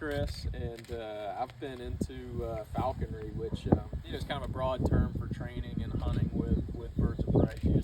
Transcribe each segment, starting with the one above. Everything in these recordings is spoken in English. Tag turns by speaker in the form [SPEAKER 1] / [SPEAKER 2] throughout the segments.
[SPEAKER 1] Chris, and I've been into falconry, which is kind of a broad term for training and hunting with birds of prey.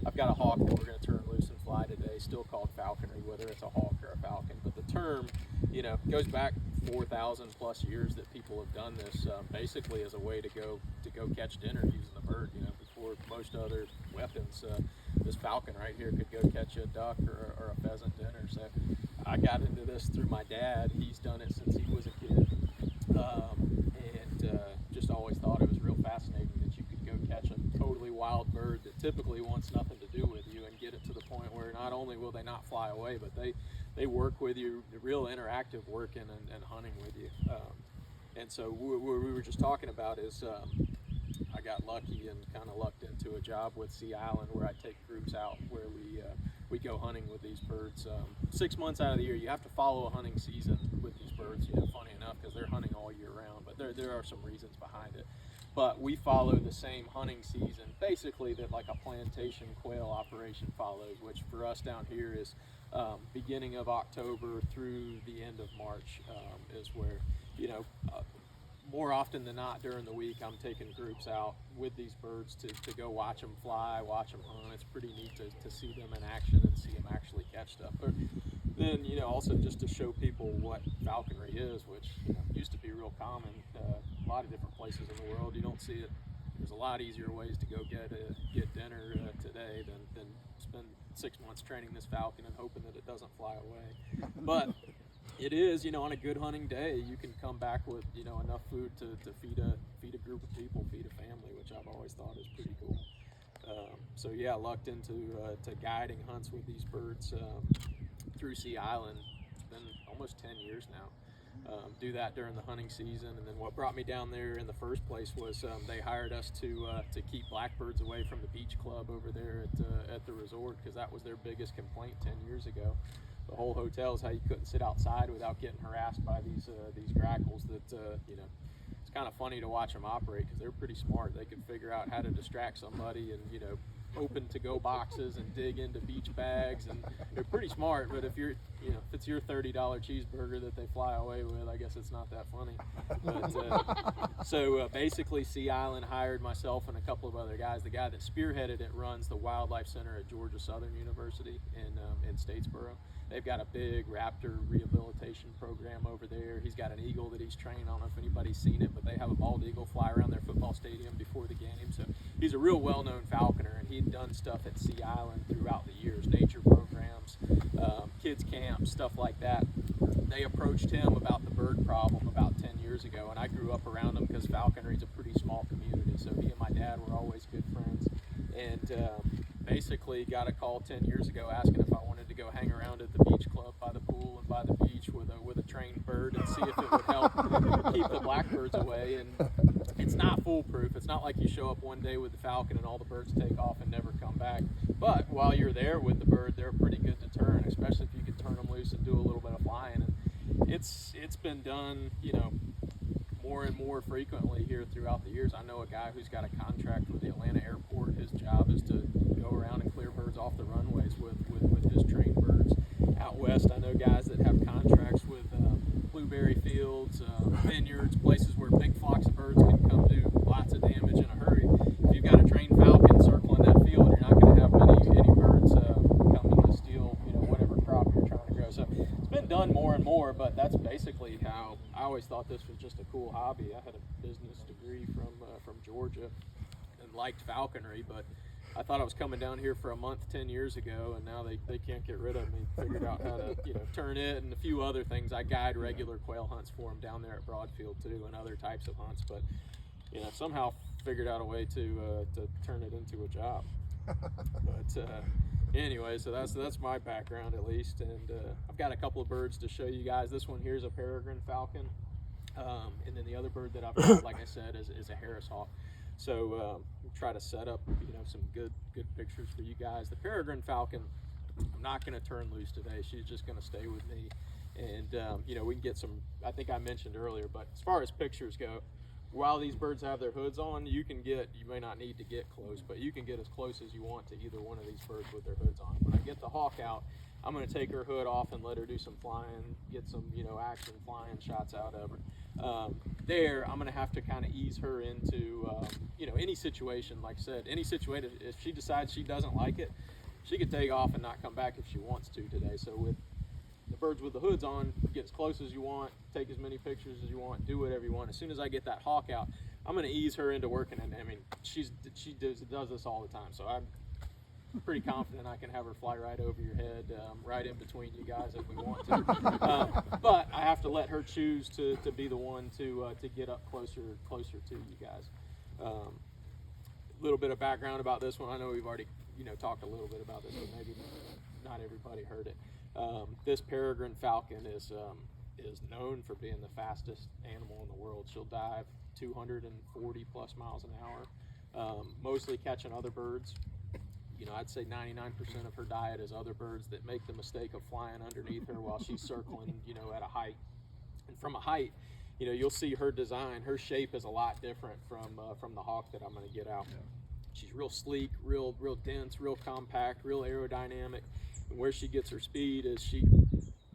[SPEAKER 1] I've got a hawk that we're going to turn loose and fly today, still called falconry, whether it's a hawk or a falcon. But the term, goes back 4,000 plus years that people have done this, basically as a way to go catch dinner using the bird. Before most other weapons, this falcon right here could go catch a duck or a pheasant dinner. So I got into this through my dad. He's done it since he was a kid, and just always thought it was real fascinating that you could go catch a totally wild bird that typically wants nothing to do with you and get it to the point where not only will they not fly away, but they work with you, real interactive working and hunting with you. And so what we were just talking about is I got lucky and kind of lucked into a job with Sea Island where I take groups out where we go hunting with these birds. 6 months out of the year, you have to follow a hunting season with these birds, funny enough, because they're hunting all year round, but there are some reasons behind it. But we follow the same hunting season, basically, that like a plantation quail operation follows, which for us down here is beginning of October through the end of March is where, more often than not during the week, I'm taking groups out with these birds to go watch them fly, watch them hunt. It's pretty neat to see them in action and see them actually catch stuff. But then, also just to show people what falconry is, which used to be real common. A lot of different places in the world, you don't see it. There's a lot easier ways to go get dinner today than spend 6 months training this falcon and hoping that it doesn't fly away. But it is, on a good hunting day, you can come back with, enough food to feed a group of people, feed a family, which I've always thought is pretty cool. So yeah, lucked into to guiding hunts with these birds through Sea Island. It's been almost 10 years now. Do that during the hunting season, and then what brought me down there in the first place was they hired us to keep blackbirds away from the beach club over there at the resort, because that was their biggest complaint 10 years ago. The whole hotel is how you couldn't sit outside without getting harassed by these grackles that it's kind of funny to watch them operate, because they're pretty smart. They can figure out how to distract somebody and open to-go boxes and dig into beach bags, and they're pretty smart. But if you're if it's your $30 cheeseburger that they fly away with, I guess it's not that funny. But so basically Sea Island hired myself and a couple of other guys. The guy that spearheaded it runs the wildlife center at Georgia Southern University in Statesboro. They've got a big raptor rehabilitation program over there. He's got an eagle that he's trained. I don't know if anybody's seen it, but they have a bald eagle fly around their football stadium before the game. So he's a real well-known falconer, and he'd done stuff at Sea Island throughout the years, nature programs, kids camps, stuff like that. They approached him about the bird problem about 10 years ago, and I grew up around him because falconry is a pretty small community. So he and my dad were always good friends, and basically got a call 10 years ago asking if I wanted to go hang around at the beach club by the pool and by the beach with a trained bird and see if it would help keep the blackbirds away. And it's not foolproof. It's not like you show up one day with the falcon and all the birds take off and never come back. But while you're there with the bird, they're a pretty good deterrent, especially if you can turn them loose and do a little bit of flying. And it's been done, more and more frequently here throughout the years. I know a guy who's got a contract with the Atlanta airport. His job is to go around and clear birds off the runways with his trained birds. Out west, I know guys that have contracts with blueberry fields, vineyards, places where big flocks of birds can come do lots of damage in a hurry. If you've got a trained falcon circling that field, you're not going to have any birds coming to steal, whatever crop you're trying to grow. So it's been done more and more, but that's basically how I always thought this was just a cool hobby. I had a business degree from Georgia and liked falconry, but I thought I was coming down here for a month 10 years ago, and now they can't get rid of me. Figured out how to turn it and a few other things. I guide regular quail hunts for them down there at Broadfield too, and other types of hunts. But somehow figured out a way to turn it into a job. But anyway, so that's my background at least, and I've got a couple of birds to show you guys. This one here is a peregrine falcon, and then the other bird that I've got, like I said, is a Harris hawk. So try to set up some good pictures for you guys. The peregrine falcon, I'm not going to turn loose today. She's just going to stay with me, and we can get some. I think I mentioned earlier, but as far as pictures go, while these birds have their hoods on, you may not need to get close, but you can get as close as you want to either one of these birds with their hoods on. When I get the hawk out, I'm going to take her hood off and let her do some flying, get some, action flying shots out of her. There, I'm going to have to kind of ease her into, any situation. Like I said, any situation, if she decides she doesn't like it, she could take off and not come back if she wants to today. So with the birds with the hoods on, get as close as you want, take as many pictures as you want, do whatever you want. As soon as I get that hawk out, I'm going to ease her into working. And I mean, she does this all the time. So I'm pretty confident I can have her fly right over your head, right in between you guys if we want to. But I have to let her choose to be the one to get up closer to you guys. A little bit of background about this one. I know we've already talked a little bit about this, but maybe not everybody heard it. This peregrine falcon is known for being the fastest animal in the world. She'll dive 240 plus miles an hour, mostly catching other birds. I'd say 99% of her diet is other birds that make the mistake of flying underneath her while she's circling, at a height. And from a height, you'll see her design. Her shape is a lot different from the hawk that I'm going to get out. Yeah. She's real sleek, real dense, real compact, real aerodynamic. And where she gets her speed is she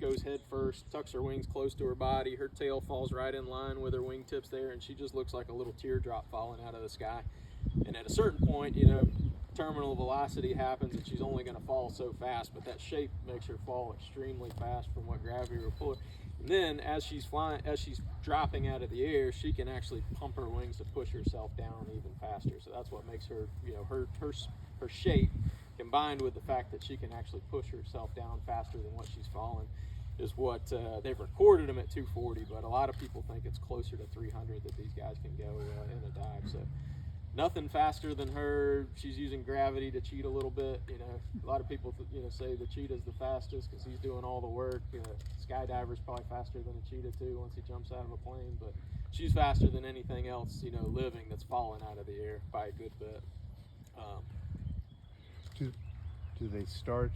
[SPEAKER 1] goes head first, tucks her wings close to her body. Her tail falls right in line with her wingtips there, and she just looks like a little teardrop falling out of the sky. And at a certain point, terminal velocity happens and she's only going to fall so fast, but that shape makes her fall extremely fast from what gravity will pull her. And then as she's dropping out of the air, she can actually pump her wings to push herself down even faster. So that's what makes her, her shape, combined with the fact that she can actually push herself down faster than what she's falling, is what they've recorded them at 240, but a lot of people think it's closer to 300 that these guys can go in a dive. So nothing faster than her. She's using gravity to cheat a little bit. A lot of people say the cheetah's the fastest because he's doing all the work. Skydiver's probably faster than a cheetah too once he jumps out of a plane, but she's faster than anything else living that's falling out of the air by a good bit.
[SPEAKER 2] Do they start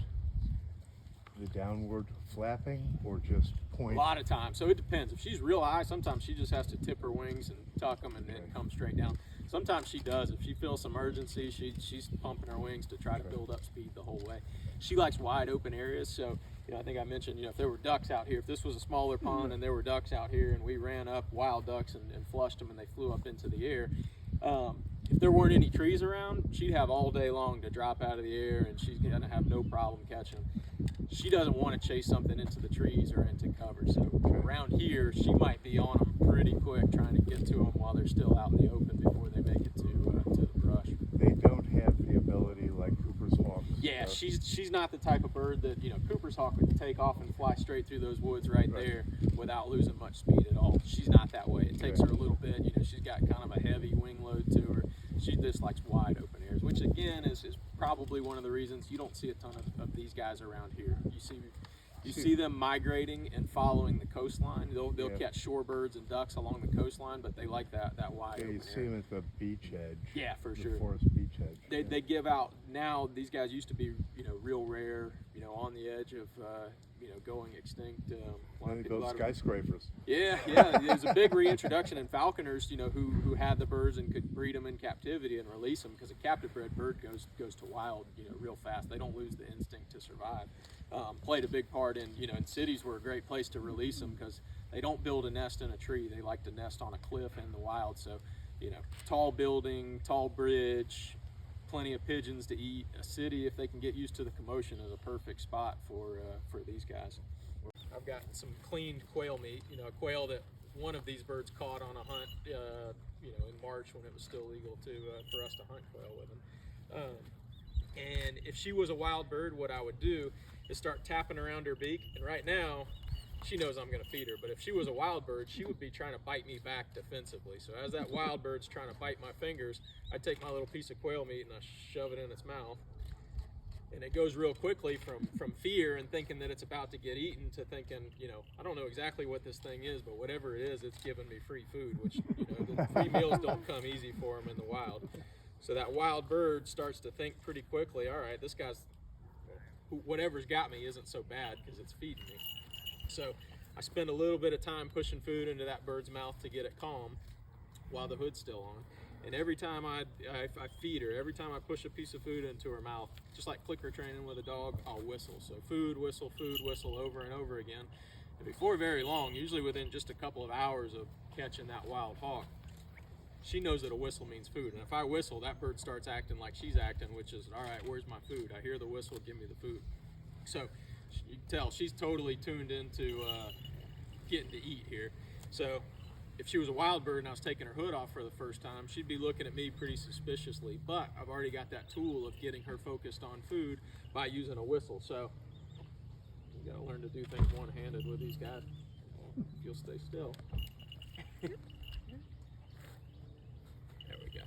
[SPEAKER 2] the downward flapping or just point?
[SPEAKER 1] A lot of times. So it depends. If she's real high, sometimes she just has to tip her wings and tuck them and then come straight down. Sometimes she does. If she feels some urgency, she's pumping her wings to try to build up speed the whole way. She likes wide open areas. So, I think I mentioned, if there were ducks out here, if this was a smaller pond and there were ducks out here and we ran up wild ducks and flushed them and they flew up into the air, if there weren't any trees around, she'd have all day long to drop out of the air and she's going to have no problem catching them. She doesn't want to chase something into the trees or into cover. So around here, she might be on them pretty quick trying to get to them while they're still out in the open before they make it to the brush.
[SPEAKER 2] They don't have the ability like Cooper's hawks.
[SPEAKER 1] Yeah, she's not the type of bird that, Cooper's hawk would take off and fly straight through those woods right there without losing much speed at all. She's not that way. It takes her a little bit. She's got kind of a heavy wing load to her. She just likes wide open areas, which again is probably one of the reasons you don't see a ton of these guys around here. You see them migrating and following the coastline. They'll catch shorebirds and ducks along the coastline, but they like that wide open
[SPEAKER 2] you see them at the beach edge.
[SPEAKER 1] Yeah, for sure.
[SPEAKER 2] Forest beach edge.
[SPEAKER 1] They give out now. These guys used to be real rare. On the edge of going extinct.
[SPEAKER 2] Those skyscrapers.
[SPEAKER 1] Yeah. There's a big reintroduction in falconers. Who had the birds and could breed them in captivity and release them, because a captive bred bird goes to wild real fast. They don't lose the instinct to survive. Played a big part in in cities were a great place to release them because they don't build a nest in a tree. They like to nest on a cliff in the wild. So tall building, tall bridge, plenty of pigeons to eat. A city, if they can get used to the commotion, is a perfect spot for these guys. I've got some cleaned quail meat. A quail that one of these birds caught on a hunt. In March when it was still legal for us to hunt quail with them. And if she was a wild bird, what I would do is start tapping around her beak. And right now, she knows I'm going to feed her. But if she was a wild bird, she would be trying to bite me back defensively. So as that wild bird's trying to bite my fingers, I take my little piece of quail meat and I shove it in its mouth. And it goes real quickly from fear and thinking that it's about to get eaten to thinking, I don't know exactly what this thing is, but whatever it is, it's giving me free food, which, the free meals don't come easy for them in the wild. So that wild bird starts to think pretty quickly, all right, this guy's, whatever's got me isn't so bad because it's feeding me. So I spend a little bit of time pushing food into that bird's mouth to get it calm. while the hood's still on. And every time I feed her, every time I push a piece of food into her mouth, just like clicker training with a dog, I'll whistle. So food, whistle, over and over again. And before very long, usually within just a couple of hours of catching that wild hawk, she knows that a whistle means food. And if I whistle, that bird starts acting like she's acting, which is, all right, where's my food? I hear the whistle, give me the food. So you can tell she's totally tuned into getting to eat here. So if she was a wild bird and I was taking her hood off for the first time, she'd be looking at me pretty suspiciously. But I've already got that tool of getting her focused on food by using a whistle. So you gotta learn to do things one-handed with these guys. If you'll stay still. There we go.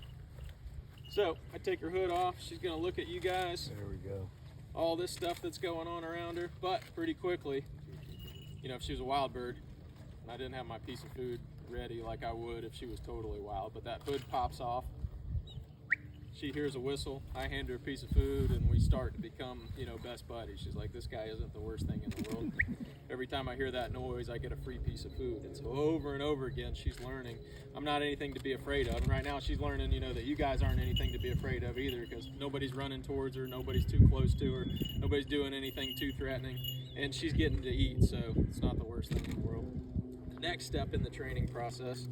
[SPEAKER 1] So I take her hood off. She's gonna look at you guys.
[SPEAKER 2] There we go.
[SPEAKER 1] All this stuff that's going on around her, but pretty quickly, you know, if she was a wild bird and I didn't have my piece of food ready like I would if she was totally wild, but that hood pops off, she hears a whistle, I hand her a piece of food, and we start to become, you know, best buddies. She's like, this guy isn't the worst thing in the world. Every time I hear that noise, I get a free piece of food. And so over and over again, she's learning I'm not anything to be afraid of. And right now she's learning, you know, that you guys aren't anything to be afraid of either, because nobody's running towards her, nobody's too close to her, nobody's doing anything too threatening, and she's getting to eat, so it's not the worst thing in the world. The next step in the training process,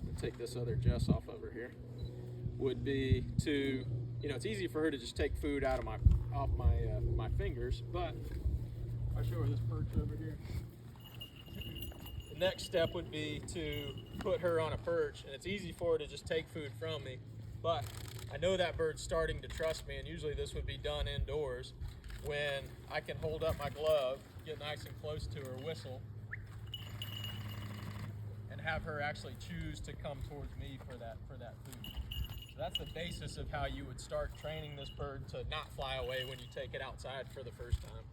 [SPEAKER 1] I'll take this other Jess off over here, would be to, you know, it's easy for her to just take food out of my fingers, but I'll show her this perch over here. The next step would be to put her on a perch, and it's easy for her to just take food from me, but I know that bird's starting to trust me, and usually this would be done indoors when I can hold up my glove, get nice and close to her, whistle, and have her actually choose to come towards me for that food. So that's the basis of how you would start training this bird to not fly away when you take it outside for the first time.